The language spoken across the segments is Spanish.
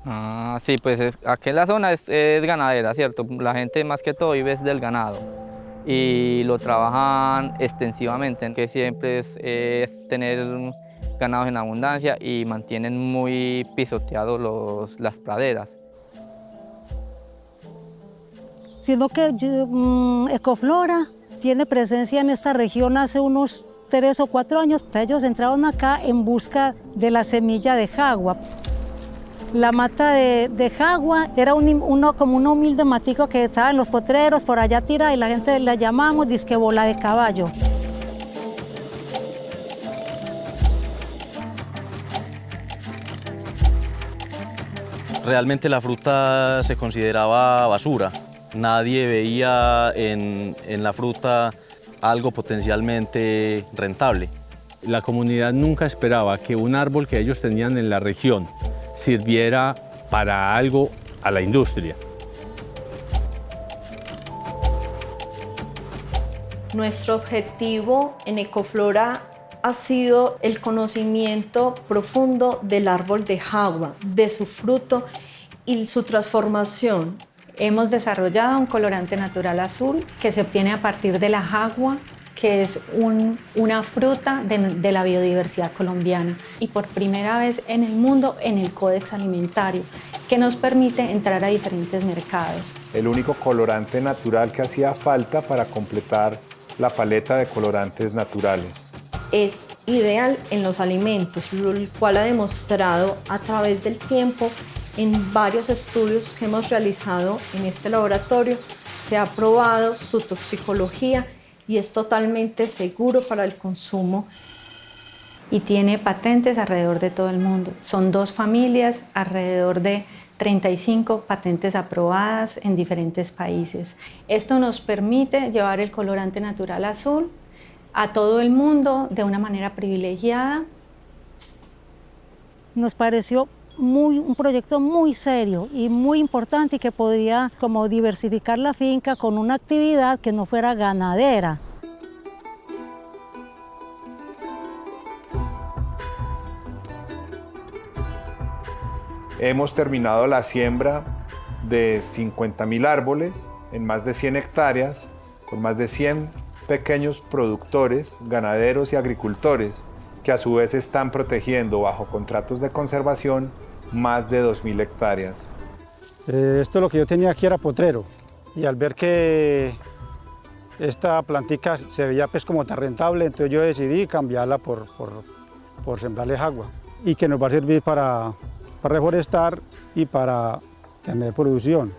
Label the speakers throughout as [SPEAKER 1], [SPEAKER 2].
[SPEAKER 1] Ah, sí, pues aquí la zona es ganadera, ¿cierto? La gente más que todo vive es del ganado y lo trabajan extensivamente, que siempre es tener ganados en abundancia y mantienen muy pisoteados las praderas.
[SPEAKER 2] Sino que Ecoflora tiene presencia en esta región hace unos 3 o 4 años. Ellos entraron acá en busca de la semilla de jagua. La mata de jagua era como un humilde matico que estaba en los potreros, por allá tira, y la gente la llamamos disque bola de caballo.
[SPEAKER 3] Realmente la fruta se consideraba basura. Nadie veía en la fruta algo potencialmente rentable.
[SPEAKER 4] La comunidad nunca esperaba que un árbol que ellos tenían en la región sirviera para algo a la industria.
[SPEAKER 5] Nuestro objetivo en Ecoflora ha sido el conocimiento profundo del árbol de jagua, de su fruto y su transformación.
[SPEAKER 6] Hemos desarrollado un colorante natural azul que se obtiene a partir de la jagua, que es una fruta de la biodiversidad colombiana, y por primera vez en el mundo en el Códex Alimentario, que nos permite entrar a diferentes mercados.
[SPEAKER 7] El único colorante natural que hacía falta para completar la paleta de colorantes naturales.
[SPEAKER 5] Es ideal en los alimentos, lo cual ha demostrado a través del tiempo en varios estudios que hemos realizado en este laboratorio. Se ha probado su toxicología y es totalmente seguro para el consumo.
[SPEAKER 6] Y tiene patentes alrededor de todo el mundo. Son 2 familias, alrededor de 35 patentes aprobadas en diferentes países. Esto nos permite llevar el colorante natural azul a todo el mundo de una manera privilegiada.
[SPEAKER 2] Nos pareció un proyecto muy serio y muy importante y que podía como diversificar la finca con una actividad que no fuera ganadera.
[SPEAKER 7] Hemos terminado la siembra de 50.000 árboles en más de 100 hectáreas, con más de 100 pequeños productores, ganaderos y agricultores, que a su vez están protegiendo bajo contratos de conservación más de 2.000 hectáreas.
[SPEAKER 8] Esto lo que yo tenía aquí era potrero, y al ver que esta plantica se veía pues como tan rentable, entonces yo decidí cambiarla por sembrarle jagua, y que nos va a servir para reforestar y para tener producción.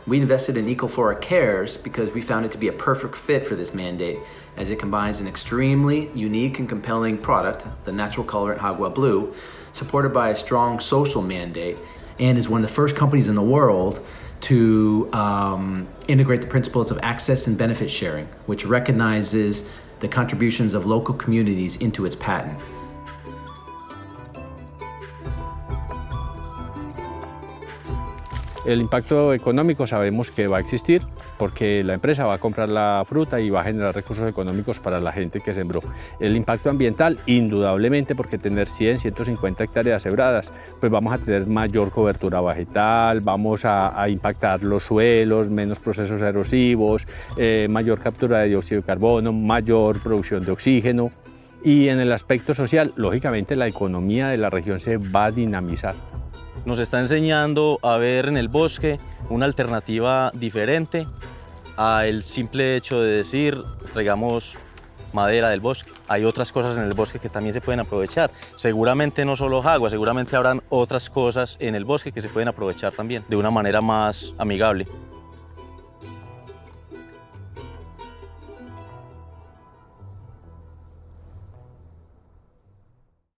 [SPEAKER 9] We invested in Ecoflora Cares because we found it to be a perfect fit for this mandate, as it combines an extremely unique and compelling product, the natural colorant Jagua Blue, supported by a strong social mandate, and is one of the first companies in the world to integrate the principles of access and benefit sharing, which recognizes the contributions of local communities into its patent.
[SPEAKER 4] El impacto económico sabemos que va a existir porque la empresa va a comprar la fruta y va a generar recursos económicos para la gente que sembró. El impacto ambiental, indudablemente, porque tener 100, 150 hectáreas sembradas, pues vamos a tener mayor cobertura vegetal, vamos a impactar los suelos, menos procesos erosivos, mayor captura de dióxido de carbono, mayor producción de oxígeno. Y en el aspecto social, lógicamente, la economía de la región se va a dinamizar.
[SPEAKER 3] Nos está enseñando a ver en el bosque una alternativa diferente al simple hecho de decir, traigamos madera del bosque. Hay otras cosas en el bosque que también se pueden aprovechar. Seguramente no solo jagua, seguramente habrán otras cosas en el bosque que se pueden aprovechar también de una manera más amigable.